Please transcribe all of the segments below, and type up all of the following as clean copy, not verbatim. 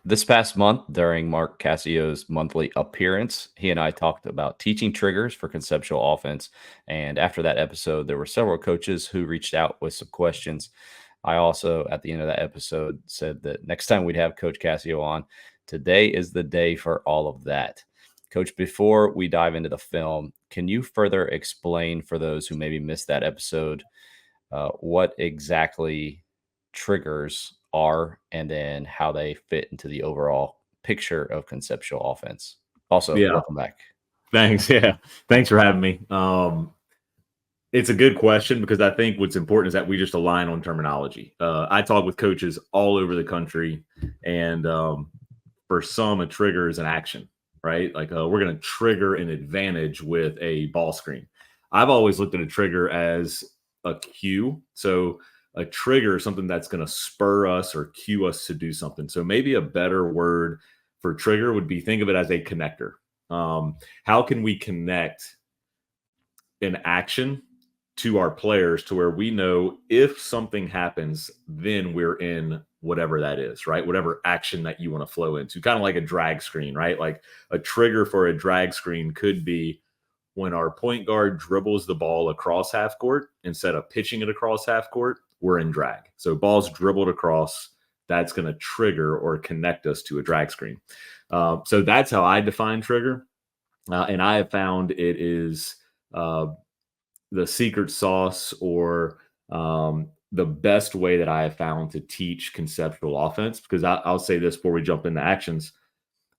This past month, during Mark Cassio's monthly appearance, he and I talked about teaching triggers for conceptual offense. And after that episode, there were several coaches who reached out with some questions. I also, at the end of that episode, said that next time we'd have Coach Cassio on, today is the day for all of that. Coach, before we dive into the film, can you further explain for those who maybe missed that episode what exactly triggers are and then how they fit into the overall picture of conceptual offense. Also, Yeah, welcome back. thanks. Yeah, thanks for having me. It's a good question because I think what's important is that we just align on terminology. I talk with coaches all over the country, and for some, a trigger is an action, right? Like we're going to trigger an advantage with a ball screen. I've always looked at a trigger as a cue. So a trigger is something that's going to spur us or cue us to do something. So maybe a better word for trigger would be think of it as a connector. How can we connect an action to our players to where we know if something happens, then we're in whatever that is, right? Whatever action that you want to flow into, kind of like a drag screen, right? Like a trigger for a drag screen could be when our point guard dribbles the ball across half court instead of pitching it across half court, we're in drag. So ball's dribbled across, that's going to trigger or connect us to a drag screen. So that's how I define trigger. And I have found it is uh, the secret sauce or the best way that I have found to teach conceptual offense. Because I'll say this before we jump into actions.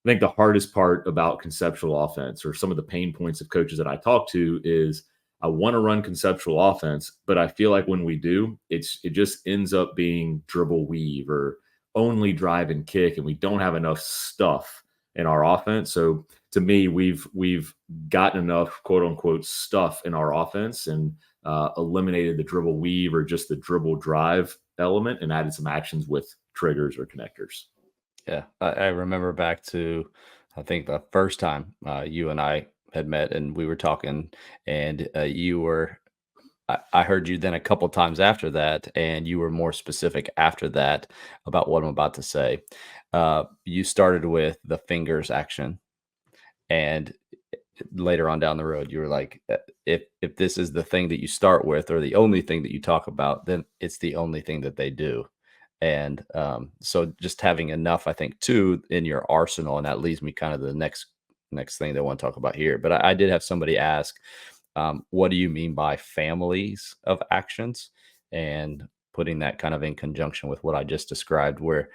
I think the hardest part about conceptual offense or some of the pain points of coaches that I talk to is I want to run conceptual offense, but I feel like when we do, it just ends up being dribble weave or only drive and kick, and we don't have enough stuff in our offense. So to me, we've gotten enough quote unquote stuff in our offense and eliminated the dribble weave or just the dribble drive element and added some actions with triggers or connectors. Yeah, I remember back to, I think the first time you and I had met and we were talking, and you were, I heard you then a couple times after that, and you were more specific after that about what I'm about to say. You started with the fingers action, and later on down the road, you were like, if this is the thing that you start with, or the only thing that you talk about, then it's the only thing that they do. And so, just having enough, I think, too, in your arsenal, and that leads me kind of to the next thing that I want to talk about here. But I did have somebody ask, what do you mean by families of actions? And putting that kind of in conjunction with what I just described, where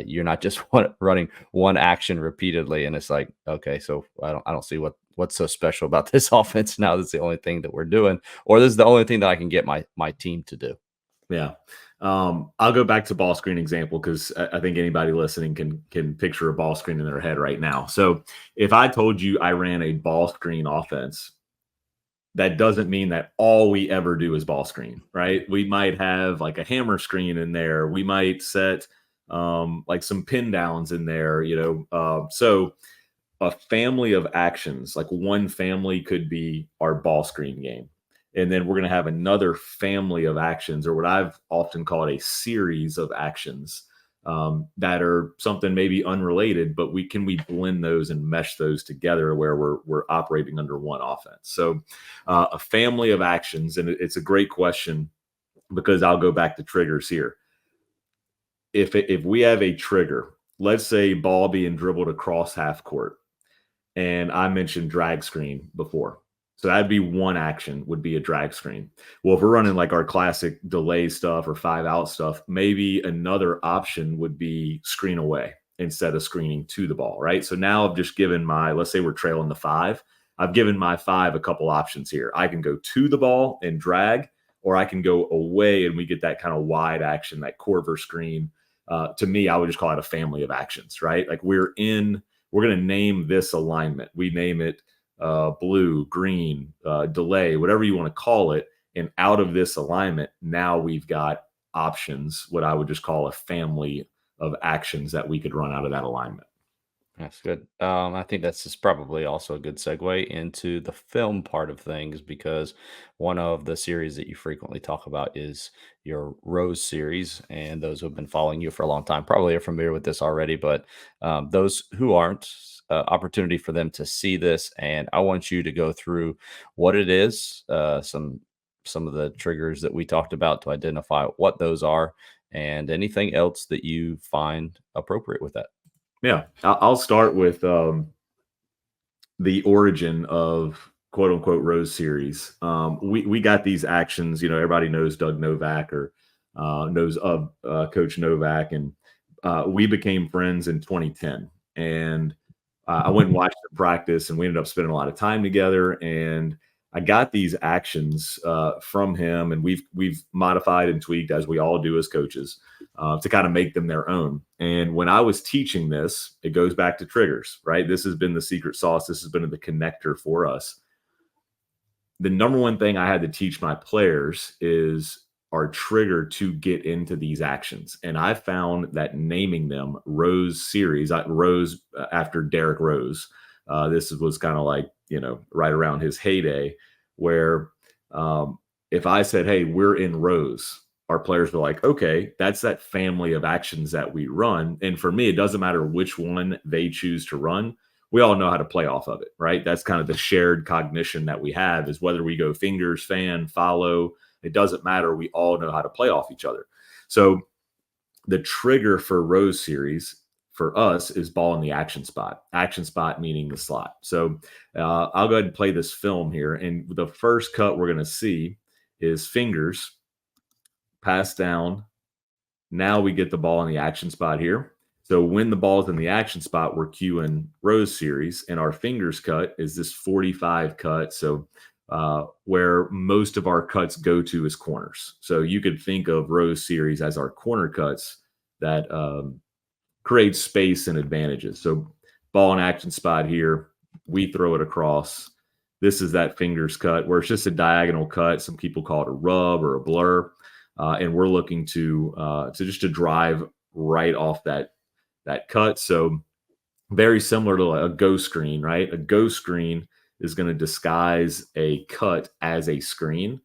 you're not just running one action repeatedly, and it's like, okay, so I don't see what's so special about this offense now. That's the only thing that we're doing, or this is the only thing that I can get my team to do. Yeah. I'll go back to ball screen example because I think anybody listening can picture a ball screen in their head right now. So if I told you I ran a ball screen offense, that doesn't mean that all we ever do is ball screen, right? We might have like a hammer screen in there. We might set like some pin downs in there, so a family of actions, like one family could be our ball screen game. And then we're going to have another family of actions, or what I've often called a series of actions that are something maybe unrelated, but we blend those and mesh those together where we're operating under one offense. So a family of actions, and it's a great question because I'll go back to triggers here. If we have a trigger, let's say ball being dribbled across half court, and I mentioned drag screen before. So that'd be one action would be a drag screen. Well, if we're running like our classic delay stuff or 5-out stuff, maybe another option would be screen away instead of screening to the ball, right? So now I've just given let's say we're trailing the 5. I've given my 5 a couple options here. I can go to the ball and drag, or I can go away and we get that kind of wide action, that Corver screen. To me, I would just call it a family of actions, right? Like we're going to name this alignment. We name it blue, green, delay, whatever you want to call it. And out of this alignment, now we've got options, what I would just call a family of actions that we could run out of that alignment. That's good. I think that's just probably also a good segue into the film part of things because one of the series that you frequently talk about is your Rose series, and those who have been following you for a long time probably are familiar with this already. But those who aren't, opportunity for them to see this, and I want you to go through what it is, some of the triggers that we talked about to identify what those are, and anything else that you find appropriate with that. Yeah, I'll start with the origin of quote unquote Rose series. We got these actions. You know, everybody knows Doug Novak or knows of Coach Novak, and we became friends in 2010. And I went and watched the practice, and we ended up spending a lot of time together. And I got these actions from him, and we've modified and tweaked as we all do as coaches to kind of make them their own. And when I was teaching this, it goes back to triggers, right? This has been the secret sauce. This has been the connector for us. The number one thing I had to teach my players is our trigger to get into these actions. And I found that naming them Rose series, Rose after Derrick Rose, this was kind of like, you know, right around his heyday, where if I said, hey, we're in Rose, our players were like, okay, that's that family of actions that we run. And for me, it doesn't matter which one they choose to run. We all know how to play off of it, right? That's kind of the shared cognition that we have is whether we go fingers, fan, follow, it doesn't matter. We all know how to play off each other. So the trigger for Rose series for us is ball in the action spot meaning the slot. So I'll go ahead and play this film here. And the first cut we're going to see is fingers pass down. Now we get the ball in the action spot here. So when the ball's in the action spot, we're cueing Rose series, and our fingers cut is this 45 cut. So where most of our cuts go to is corners. So you could think of Rose series as our corner cuts that create space and advantages. So ball and action spot here, we throw it across. This is that fingers cut where it's just a diagonal cut. Some people call it a rub or a blur, and we're looking to just to drive right off that cut. So very similar to a go screen, right? A go screen is going to disguise a cut as a screen.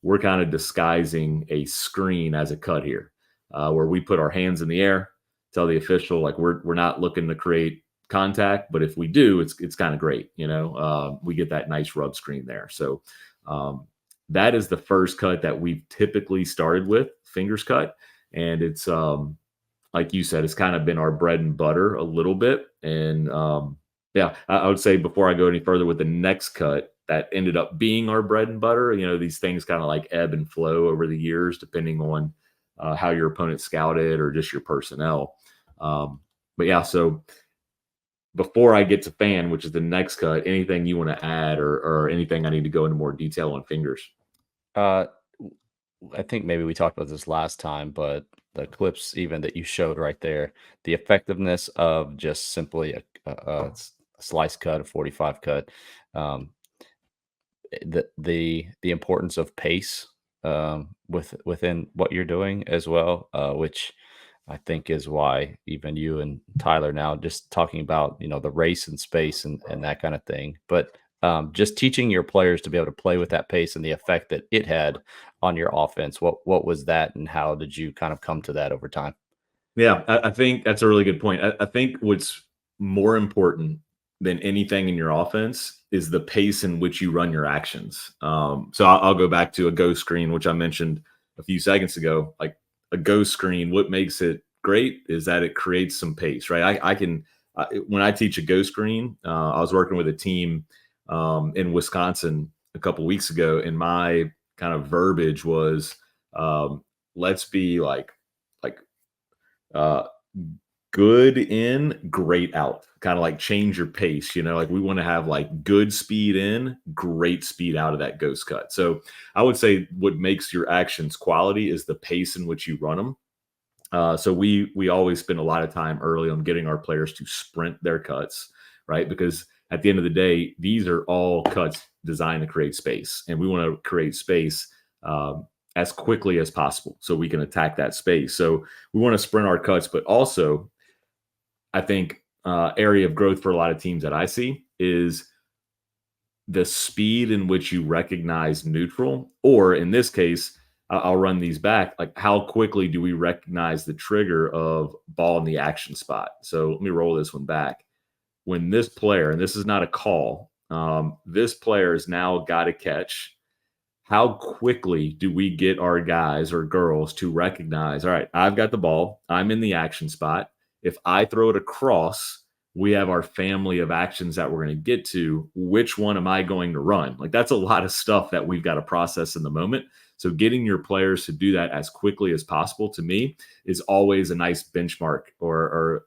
We're kind of disguising a screen as a cut here, where we put our hands in the air, tell the official like we're not looking to create contact, but if we do, it's kind of great. You know, we get that nice rub screen there. So that is the first cut that we've typically started with, fingers cut, and it's like you said, it's kind of been our bread and butter a little bit. And yeah, I would say before I go any further with the next cut, that ended up being our bread and butter. You know, these things kind of like ebb and flow over the years, depending on how your opponent scouted or just your personnel. But yeah, so before I get to fan, which is the next cut, anything you want to add or anything I need to go into more detail on fingers? Uh, I think maybe we talked about this last time, but the clips even that you showed right there, the effectiveness of just simply a slice cut, a 45 cut, um, the importance of pace within what you're doing as well, which I think is why even you and Tyler now just talking about the race and space and that kind of thing, but just teaching your players to be able to play with that pace and the effect that it had on your offense. What was that, and how did you kind of come to that over time? Yeah, I think that's a really good point. I think what's more important than anything in your offense is the pace in which you run your actions. So I'll go back to a go screen, which I mentioned a few seconds ago. Like a go screen, what makes it great is that it creates some pace, right? I can when I teach a go screen, I was working with a team in Wisconsin a couple weeks ago, and my kind of verbiage was, "Let's be like uh, good in, great out. Kind of like change your pace, you know, like we want to have like good speed in, great speed out of that ghost cut. So I would say what makes your actions quality is the pace in which you run them. So we always spend a lot of time early on getting our players to sprint their cuts, right? Because at the end of the day, these are all cuts designed to create space, and we want to create space as quickly as possible so we can attack that space. So we want to sprint our cuts, but also I think area of growth for a lot of teams that I see is the speed in which you recognize neutral, or in this case, I'll run these back. Like, how quickly do we recognize the trigger of ball in the action spot? So let me roll this one back. When this player, and this is not a call, this player has now got to catch. How quickly do we get our guys or girls to recognize, all right, I've got the ball, I'm in the action spot. If I throw it across, we have our family of actions that we're going to get to. Which one am I going to run? Like, that's a lot of stuff that we've got to process in the moment. So getting your players to do that as quickly as possible, to me, is always a nice benchmark, or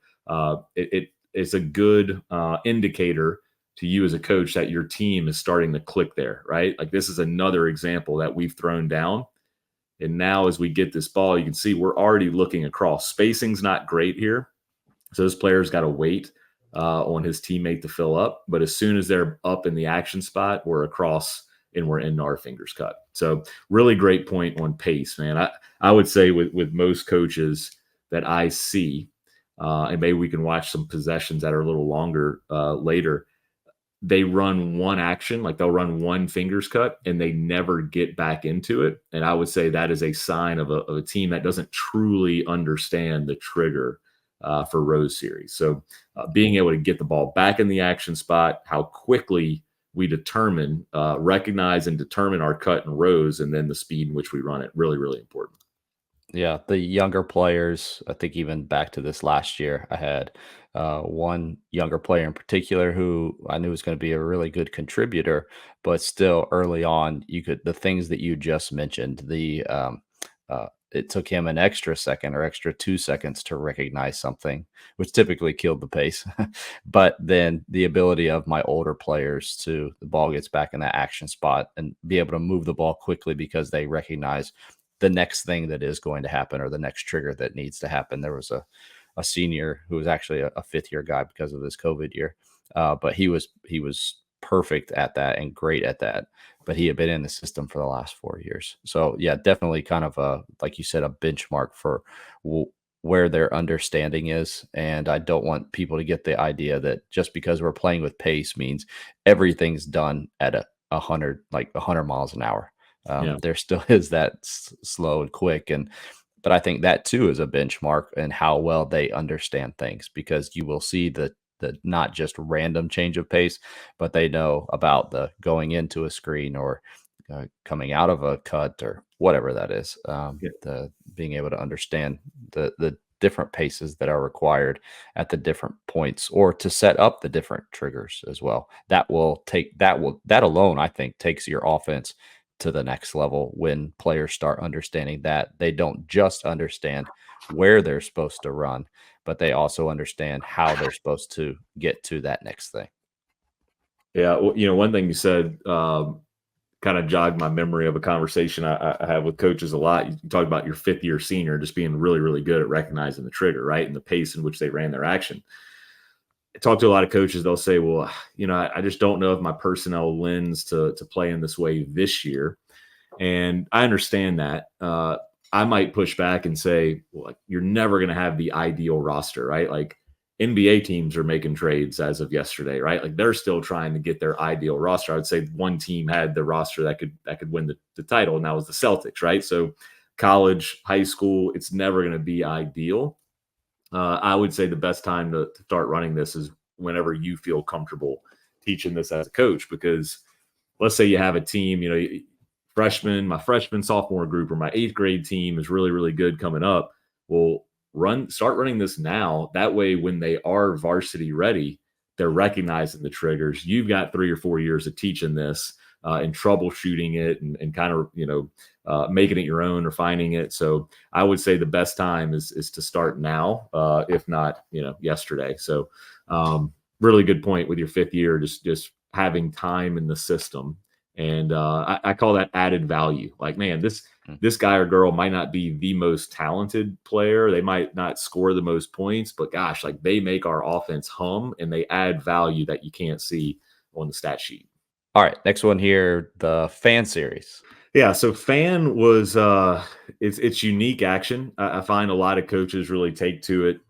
it's a good indicator to you as a coach that your team is starting to click there, right? Like, this is another example that we've thrown down. And now as we get this ball, you can see we're already looking across. Spacing's not great here. So this player's got to wait on his teammate to fill up. But as soon as they're up in the action spot, we're across and we're in our fingers cut. So really great point on pace, man. I would say with most coaches that I see, and maybe we can watch some possessions that are a little longer later, they run one action, like they'll run one fingers cut and they never get back into it. And I would say that is a sign of a team that doesn't truly understand the trigger for Rose series. So being able to get the ball back in the action spot, how quickly we determine, recognize and determine our cut and rows, and then the speed in which we run it, really, really important. Yeah, the younger players, I think even back to this last year, I had one younger player in particular who I knew was going to be a really good contributor, but still early on, the things that you just mentioned, it took him an extra second or extra 2 seconds to recognize something, which typically killed the pace. But then the ability of my older players the ball gets back in that action spot and be able to move the ball quickly because they recognize the next thing that is going to happen or the next trigger that needs to happen. There was a senior who was actually a fifth year guy because of this COVID year. But he was perfect at that and great at that. But he had been in the system for the last 4 years. So yeah, definitely kind of like you said, a benchmark for where their understanding is. And I don't want people to get the idea that just because we're playing with pace means everything's done at a hundred, like 100 miles an hour. Yeah. There still is that slow and quick, but I think that too is a benchmark in how well they understand things, because you will see the not just random change of pace, but they know about the going into a screen or coming out of a cut or whatever that is. Yeah. The being able to understand the different paces that are required at the different points, or to set up the different triggers as well. That alone, I think, takes your offense to the next level when players start understanding that they don't just understand where they're supposed to run, but they also understand how they're supposed to get to that next thing. Yeah. Well, one thing you said kind of jogged my memory of a conversation I have with coaches a lot. You talk about your fifth year senior just being really, really good at recognizing the trigger, right? And the pace in which they ran their action. I talk to a lot of coaches. They'll say, well, I just don't know if my personnel lends to play in this way this year. And I understand that. I might push back and say, well, you're never going to have the ideal roster, right? Like, NBA teams are making trades as of yesterday, right? Like, they're still trying to get their ideal roster. I would say one team had the roster that could win the title, and that was the Celtics, right? So college, high school, it's never going to be ideal. I would say the best time to start running this is whenever you feel comfortable teaching this as a coach, because let's say you have a team, my freshman, sophomore group, or my eighth grade team is really, really good coming up. Well, start running this now. That way, when they are varsity ready, they're recognizing the triggers. You've got 3 or 4 years of teaching this and troubleshooting it and kind of, making it your own or finding it. So I would say the best time is to start now, if not, yesterday. So really good point with your fifth year, just having time in the system. And I call that added value. Like, man, this guy or girl might not be the most talented player. They might not score the most points, but gosh, like, they make our offense hum and they add value that you can't see on the stat sheet. All right, next one here, the fan series. Yeah, so fan was it's unique action. I find a lot of coaches really take to it.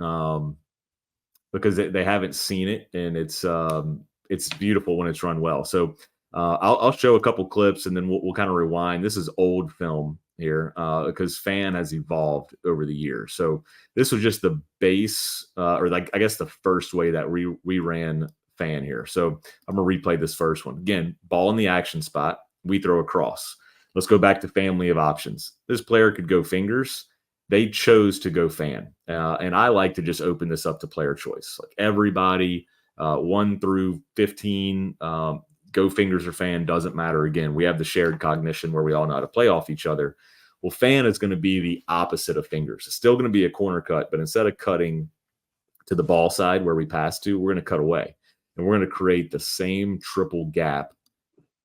because they haven't seen it, and it's beautiful when it's run well. So I'll show a couple clips, and then we'll kind of rewind. This is old film here because fan has evolved over the years. So this was just the base, or like I guess the first way that we ran fan here. So I'm gonna replay this first one again. Ball in the action spot. We throw across. Let's go back to family of options. This player could go fingers. They chose to go fan, and I like to just open this up to player choice. Like everybody, 1 through 15. Go fingers or fan, doesn't matter. Again, we have the shared cognition where we all know how to play off each other. Well, fan is going to be the opposite of fingers. It's still going to be a corner cut, but instead of cutting to the ball side where we pass to, we're going to cut away. And we're going to create the same triple gap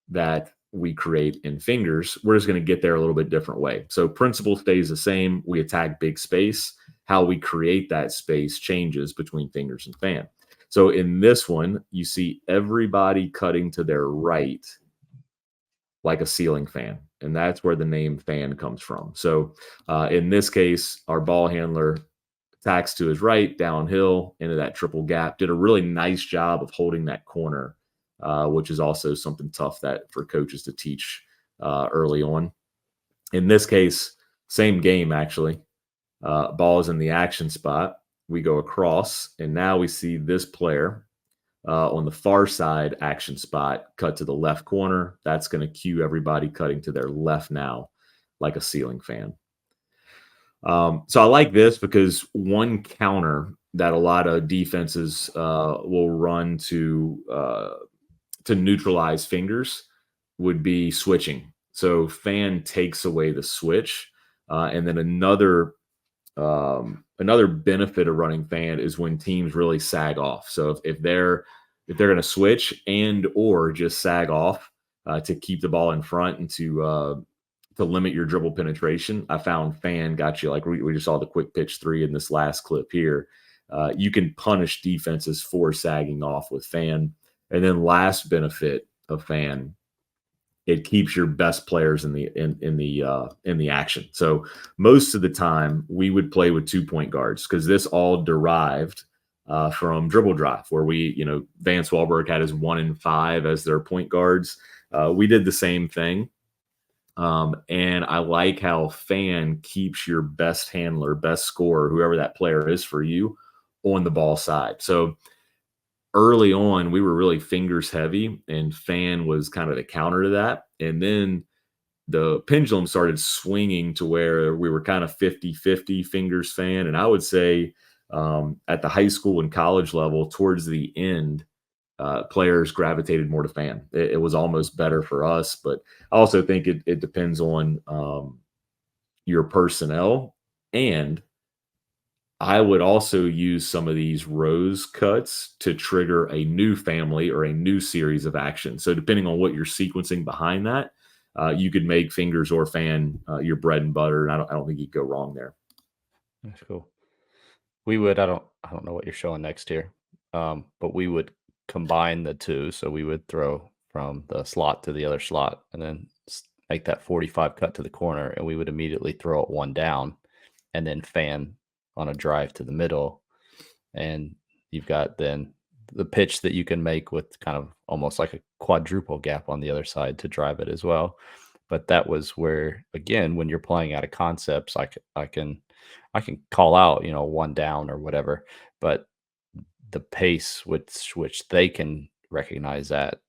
that we create in fingers. We're just going to get there a little bit different way. So principle stays the same. We attack big space. How we create that space changes between fingers and fan. So in this one, you see everybody cutting to their right like a ceiling fan. And that's where the name fan comes from. So in this case, our ball handler attacks to his right, downhill into that triple gap. Did a really nice job of holding that corner, which is also something tough that for coaches to teach early on. In this case, same game actually. Ball is in the action spot. We go across, and now we see this player on the far side action spot cut to the left corner. That's going to cue everybody cutting to their left now, like a ceiling fan. So I like this because one counter that a lot of defenses will run to neutralize fingers would be switching. So fan takes away the switch, and then another benefit of running fan is when teams really sag off. So if they're going to switch and or just sag off to keep the ball in front and to limit your dribble penetration, I found fan got you. Like we just saw the quick pitch 3 in this last clip here. You can punish defenses for sagging off with fan. And then last benefit of fan, it keeps your best players in the action. So most of the time we would play with 2-point guards because this all derived from dribble drive, where Vance Wahlberg had his 1 and 5 as their point guards. We did the same thing. And I like how fan keeps your best handler, best scorer, whoever that player is for you, on the ball side. So early on, we were really fingers heavy, and fan was kind of the counter to that. And then the pendulum started swinging to where we were kind of 50-50 fingers fan. And I would say at the high school and college level, towards the end, players gravitated more to fan. It was almost better for us, but I also think it depends on your personnel. And I would also use some of these rose cuts to trigger a new family or a new series of actions. So depending on what you're sequencing behind that, you could make fingers or fan your bread and butter. And I don't think you'd go wrong there. That's cool. We would, I don't know what you're showing next here, but we would combine the two. So we would throw from the slot to the other slot and then make that 45 cut to the corner, and we would immediately throw it 1 down and then fan on a drive to the middle. And you've got then the pitch that you can make with kind of almost like a quadruple gap on the other side to drive it as well. But that was where, again, when you're playing out of concepts, I can call out, 1 down or whatever, but the pace with which they can recognize that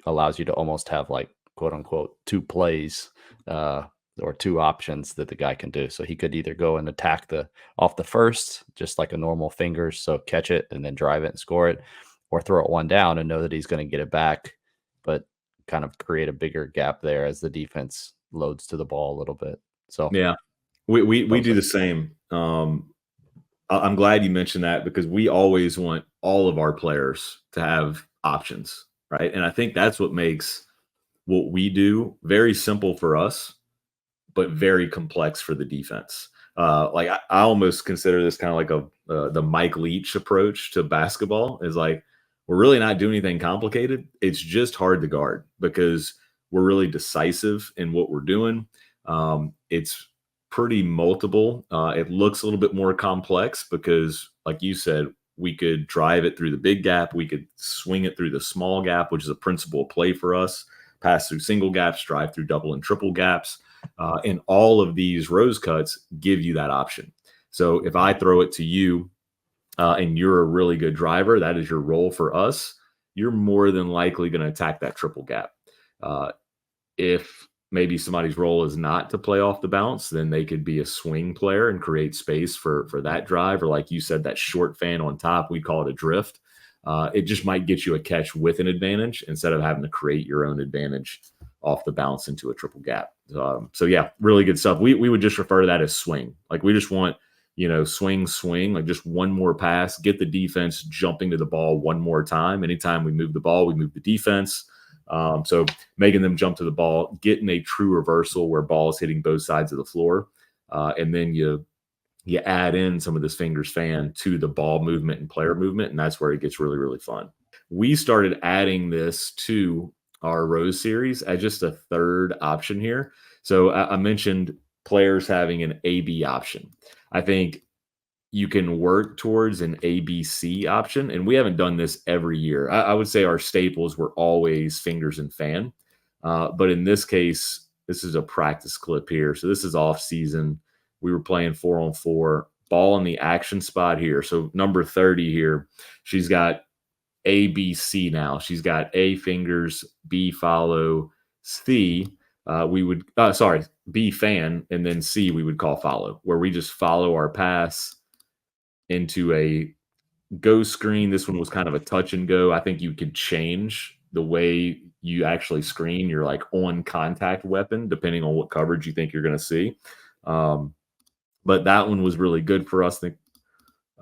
allows you to almost have like quote unquote 2 plays or 2 options that the guy can do. So he could either go and attack off the first, just like a normal fingers, so catch it and then drive it and score it, or throw it 1 down and know that he's going to get it back, but kind of create a bigger gap there as the defense loads to the ball a little bit. So yeah, we do the same. I'm glad you mentioned that because we always want all of our players to have options, right? And I think that's what makes what we do very simple for us, but very complex for the defense. Like I almost consider this kind of like the Mike Leach approach to basketball is like, we're really not doing anything complicated. It's just hard to guard because we're really decisive in what we're doing. It's pretty multiple. It looks a little bit more complex because, like you said, We could drive it through the big gap. We could swing it through the small gap, which is a principal play for us. Pass through single gaps, drive through double and triple gaps. And all of these rose cuts give you that option. So if I throw it to you and you're a really good driver, that is your role for us, you're more than likely going to attack that triple gap. If maybe somebody's role is not to play off the bounce, then they could be a swing player and create space for that drive. Or like you said, that short fan on top, we call it a drift. It just might get you a catch with an advantage instead of having to create your own advantage off the bounce into a triple gap. So yeah, really good stuff. We would just refer to that as swing. Like we just want, swing, like just one more pass, get the defense jumping to the ball one more time. Anytime we move the ball, we move the defense. So making them jump to the ball, getting a true reversal where ball is hitting both sides of the floor. And then you add in some of this fingers fan to the ball movement and player movement. And that's where it gets really, really fun. We started adding this to our Rose series as just a third option here. So I mentioned players having an AB option. I think you can work towards an ABC option. And we haven't done this every year. I would say our staples were always fingers and fan. But in this case, this is a practice clip here. So this is off season. We were playing 4-on-4, ball in the action spot here. So number 30 here, she's got ABC now. She's got A fingers, B follow, C. B fan, and then C we would call follow, where we just follow our pass into a go screen. This one was kind of a touch and go. I think you could change the way you actually screen your like on contact weapon, depending on what coverage you think you're going to see. But that one was really good for us.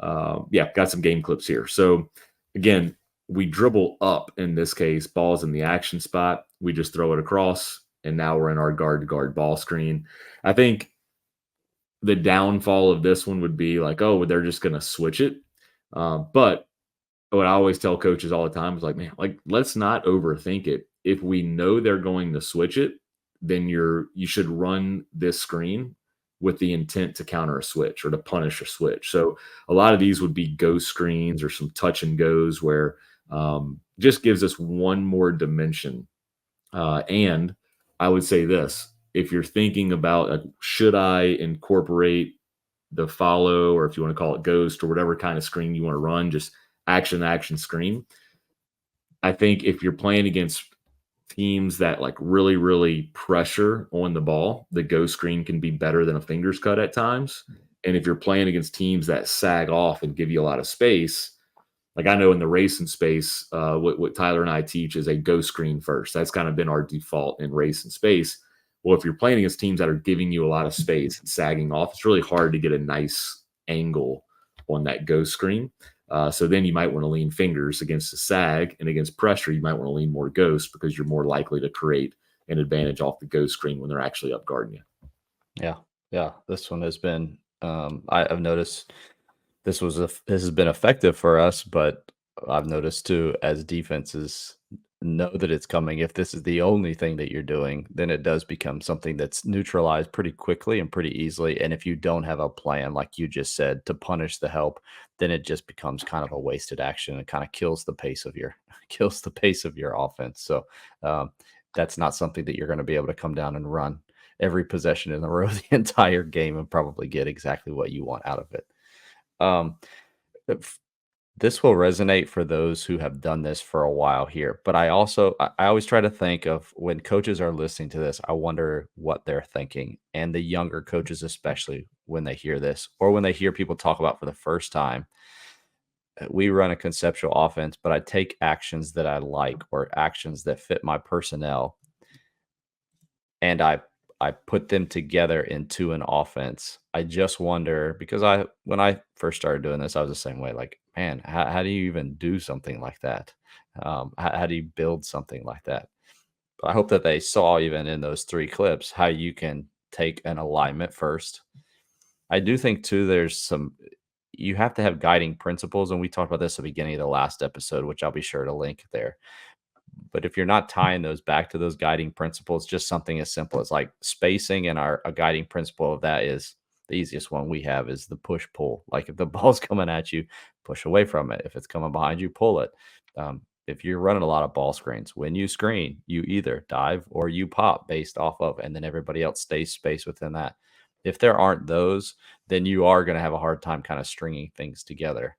Got some game clips here. So again, we dribble up in this case, ball's in the action spot. We just throw it across, and now we're in our guard to guard ball screen. I think the downfall of this one would be like, oh, they're just going to switch it. But what I always tell coaches all the time is like, man, like let's not overthink it. If we know they're going to switch it, then you should run this screen with the intent to counter a switch or to punish a switch. So a lot of these would be go screens or some touch and goes where just gives us one more dimension. And I would say this, if you're thinking about like, should I incorporate the follow, or if you want to call it ghost or whatever kind of screen you want to run, just action screen. I think if you're playing against teams that like really, really pressure on the ball, the go screen can be better than a fingers cut at times. And if you're playing against teams that sag off and give you a lot of space, like I know in the racing space, what Tyler and I teach is a go screen first. That's kind of been our default in race and space. Well, if you're playing against teams that are giving you a lot of space and sagging off, it's really hard to get a nice angle on that go screen. So then you might want to lean fingers against the sag, and against pressure, you might want to lean more ghost because you're more likely to create an advantage off the go screen when they're actually up guarding you. Yeah. This one has been. I've noticed this has been effective for us, but I've noticed too, as defenses know that it's coming, if this is the only thing that you're doing, then it does become something that's neutralized pretty quickly and pretty easily. And if you don't have a plan, like you just said, to punish the help, then it just becomes kind of a wasted action. It kind of kills the pace of your offense. So that's not something that you're going to be able to come down and run every possession in a row the entire game and probably get exactly what you want out of it. This will resonate for those who have done this for a while here, but I always try to think of when coaches are listening to this, I wonder what they're thinking, and the younger coaches, especially when they hear this or when they hear people talk about for the first time. We run a conceptual offense, but I take actions that I like or actions that fit my personnel, and I put them together into an offense. I just wonder, because when I first started doing this, I was the same way. Like, man, how do you even do something like that? How do you build something like that? But I hope that they saw, even in those 3 clips, how you can take an alignment first. I do think too, you have to have guiding principles, and we talked about this at the beginning of the last episode, which I'll be sure to link there. But if you're not tying those back to those guiding principles, just something as simple as like spacing, and a guiding principle of that is The easiest one we have is the push pull. Like if the ball's coming at you, push away from it. If it's coming behind you, pull it. If you're running a lot of ball screens, when you screen, you either dive or you pop based off of, and then everybody else stays space within that. If there aren't those, then you are going to have a hard time kind of stringing things together.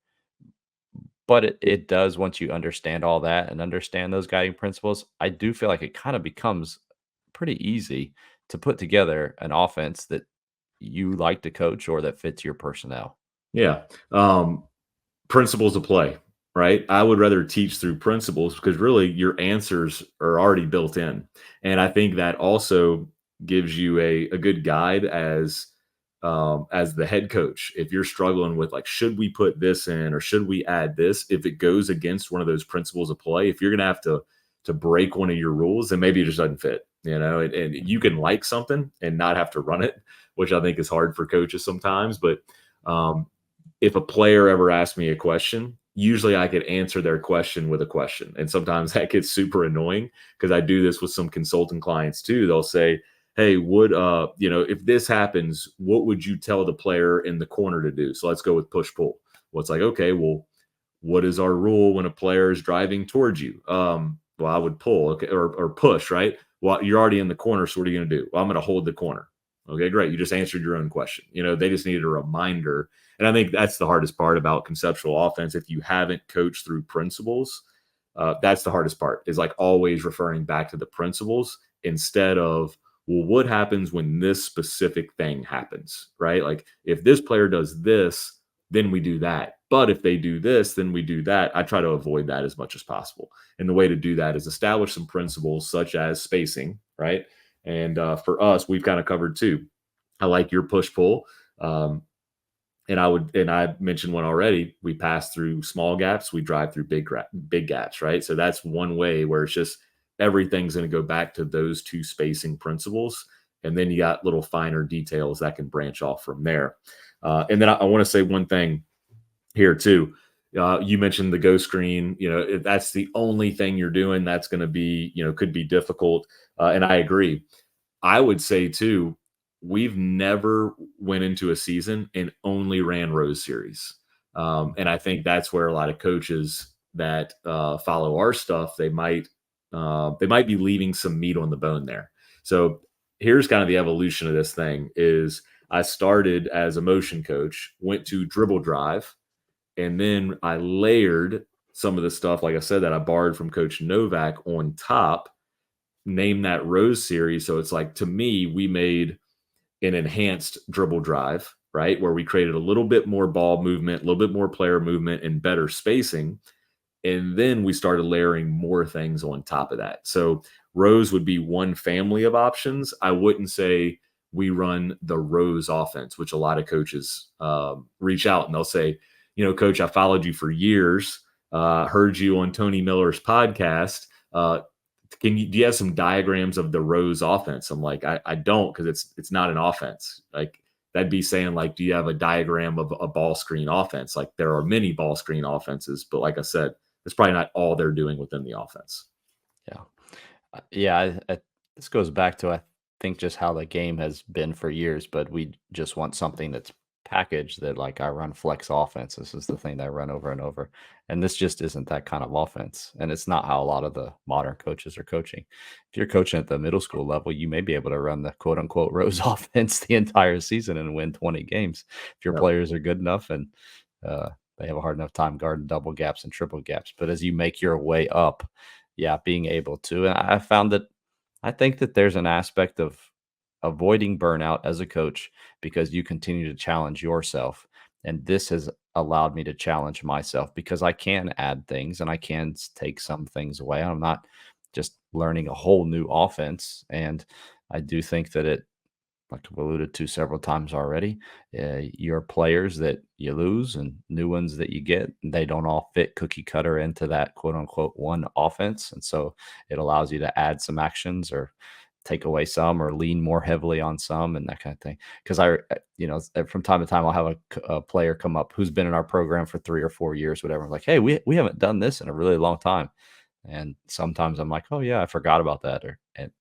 But it does, once you understand all that and understand those guiding principles, I do feel like it kind of becomes pretty easy to put together an offense that you like to coach or that fits your personnel. Yeah. Principles of play, right? I would rather teach through principles because really your answers are already built in. And I think that also gives you a good guide as the head coach. If you're struggling with like, should we put this in or should we add this? If it goes against one of those principles of play, if you're gonna have to break one of your rules, then maybe it just doesn't fit, and you can like something and not have to run it, which I think is hard for coaches sometimes. But um, if a player ever asks me a question, usually I could answer their question with a question. And sometimes that gets super annoying because I do this with some consulting clients too. They'll say, hey, if this happens, what would you tell the player in the corner to do? So let's go with push pull. Well, it's like, okay, well, what is our rule when a player is driving towards you? Well, I would pull, okay, or push, right? Well, you're already in the corner, so what are you going to do? Well, I'm going to hold the corner. Okay, great. You just answered your own question. They just needed a reminder. And I think that's the hardest part about conceptual offense. If you haven't coached through principles, that's the hardest part, is like always referring back to the principles instead of, well, what happens when this specific thing happens, right? Like if this player does this, then we do that. But if they do this, then we do that. I try to avoid that as much as possible. And the way to do that is establish some principles such as spacing, right? And for us, we've kind of covered two. I like your push pull. And I mentioned one already. We pass through small gaps, we drive through big gaps, right? So that's one way where it's just everything's going to go back to those two spacing principles. And then you got little finer details that can branch off from there. And then I want to say one thing here too. You mentioned the go screen. If that's the only thing you're doing, that's going to be, could be difficult. And I agree. I would say too, we've never went into a season and only ran Rose series. And I think that's where a lot of coaches that follow our stuff, they might be leaving some meat on the bone there. So here's kind of the evolution of this thing is I started as a motion coach, went to dribble drive, and then I layered some of the stuff, like I said, that I borrowed from Coach Novak on top, named that Rose series. So it's like, to me, we made an enhanced dribble drive, right? Where we created a little bit more ball movement, a little bit more player movement, and better spacing. And then we started layering more things on top of that. So Rose would be one family of options. I wouldn't say we run the Rose offense, which a lot of coaches reach out and they'll say, Coach, I followed you for years, heard you on Tony Miller's podcast. Do you have some diagrams of the Rose offense? I'm like, I don't, because it's not an offense. Like that'd be saying like, do you have a diagram of a ball screen offense? Like there are many ball screen offenses, but like I said, it's probably not all they're doing within the offense. Yeah. This goes back to, I think, just how the game has been for years, but we just want something that's packaged that, like, I run flex offense. This is the thing that I run over and over. And this just isn't that kind of offense. And it's not how a lot of the modern coaches are coaching. If you're coaching at the middle school level, you may be able to run the quote unquote Rose offense the entire season and win 20 games. If your Yep. players are good enough and they have a hard enough time guarding double gaps and triple gaps. But as you make your way up, yeah, being able to. And I found that I think that there's an aspect of avoiding burnout as a coach because you continue to challenge yourself. And this has allowed me to challenge myself because I can add things and I can take some things away. I'm not just learning a whole new offense. And I do think that it, like I've alluded to several times already, your players that you lose and new ones that you get, they don't all fit cookie cutter into that quote unquote one offense. And so it allows you to add some actions or take away some or lean more heavily on some and that kind of thing. Because from time to time, I'll have a player come up who's been in our program for 3 or 4 years, whatever. Like, hey, we haven't done this in a really long time. And sometimes I'm like, oh yeah, I forgot about that.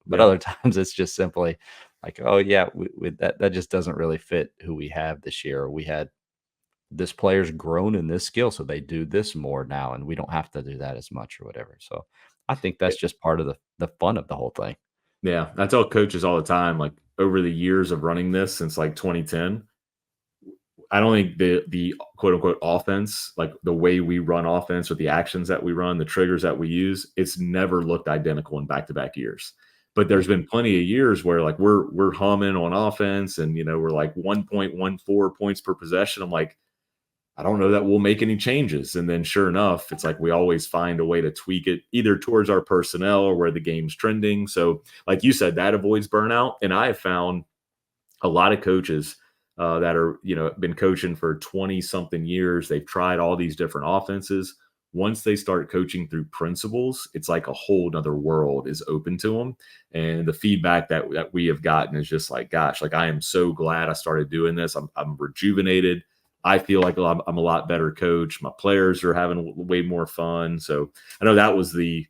But Yeah. other times it's just simply, like, oh yeah, that just doesn't really fit who we have this year. We had this player's grown in this skill, so they do this more now, and we don't have to do that as much or whatever. So I think that's just part of the fun of the whole thing. Yeah, I tell coaches all the time, like over the years of running this since like 2010, I don't think the quote unquote offense, like the way we run offense with the actions that we run, the triggers that we use, it's never looked identical in back to back years. But there's been plenty of years where like we're humming on offense, and we're like 1.14 points per possession. I'm like, I don't know that we'll make any changes. And then sure enough, it's like we always find a way to tweak it either towards our personnel or where the game's trending. So, like you said, that avoids burnout. And I have found a lot of coaches that are, been coaching for 20 something years. They've tried all these different offenses. Once they start coaching through principles, it's like a whole nother world is open to them. And the feedback that we have gotten is just like, gosh, like I am so glad I started doing this. I'm rejuvenated. I feel like I'm a lot better coach. My players are having way more fun. So I know that was the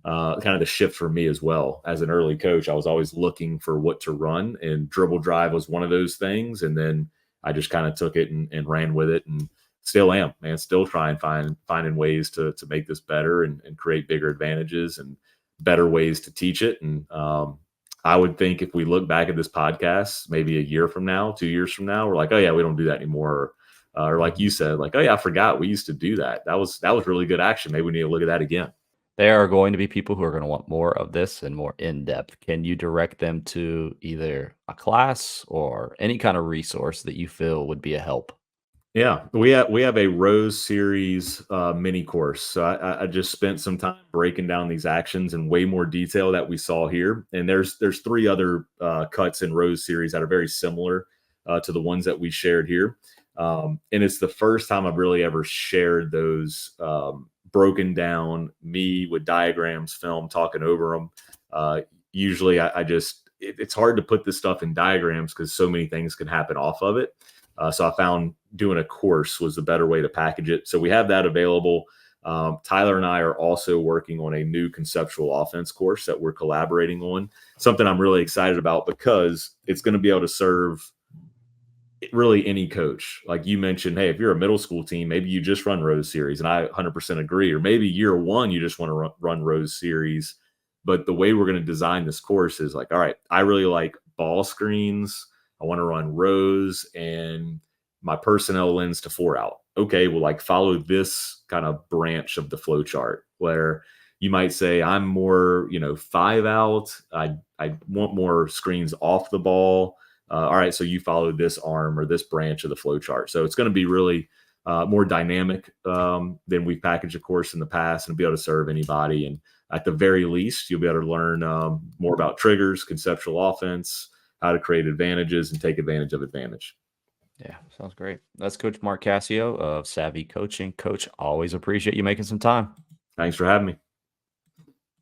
kind of the shift for me as well. As an early coach, I was always looking for what to run, and dribble drive was one of those things. And then I just kind of took it and ran with it, and still am, man. Still try and finding ways to make this better and create bigger advantages and better ways to teach it. And I would think if we look back at this podcast, maybe a year from now, 2 years from now, we're like, oh yeah, we don't do that anymore. Or like you said, like, oh yeah, I forgot we used to do that. That was really good action. Maybe we need to look at that again. There are going to be people who are going to want more of this and more in depth. Can you direct them to either a class or any kind of resource that you feel would be a help? Yeah, we have a Rose series mini course. So I just spent some time breaking down these actions in way more detail that we saw here. And there's three other cuts in Rose series that are very similar to the ones that we shared here. And it's the first time I've really ever shared those broken down, me with diagrams, film, talking over them. Usually, I just it's hard to put this stuff in diagrams because so many things can happen off of it. So I found doing a course was the better way to package it. So we have that available. Tyler and I are also working on a new conceptual offense course that we're collaborating on. Something I'm really excited about because it's going to be able to serve really any coach. Like you mentioned, hey, if you're a middle school team, maybe you just run Rose series, and I 100% agree. Or maybe year one, you just want to run Rose series. But the way we're going to design this course is like, all right, I really like ball screens. I want to run Rose, and my personnel lends to 4 out. Okay, well, like follow this kind of branch of the flow chart where you might say, I'm more, 5 out. I want more screens off the ball. All right, so you follow this arm or this branch of the flow chart. So it's going to be really more dynamic than we've packaged a course in the past, and be able to serve anybody. And at the very least, you'll be able to learn more about triggers, conceptual offense, how to create advantages and take advantage of advantage. Yeah, sounds great. That's Coach Mark Cassio of SAVI Coaching. Coach, always appreciate you making some time. Thanks for having me.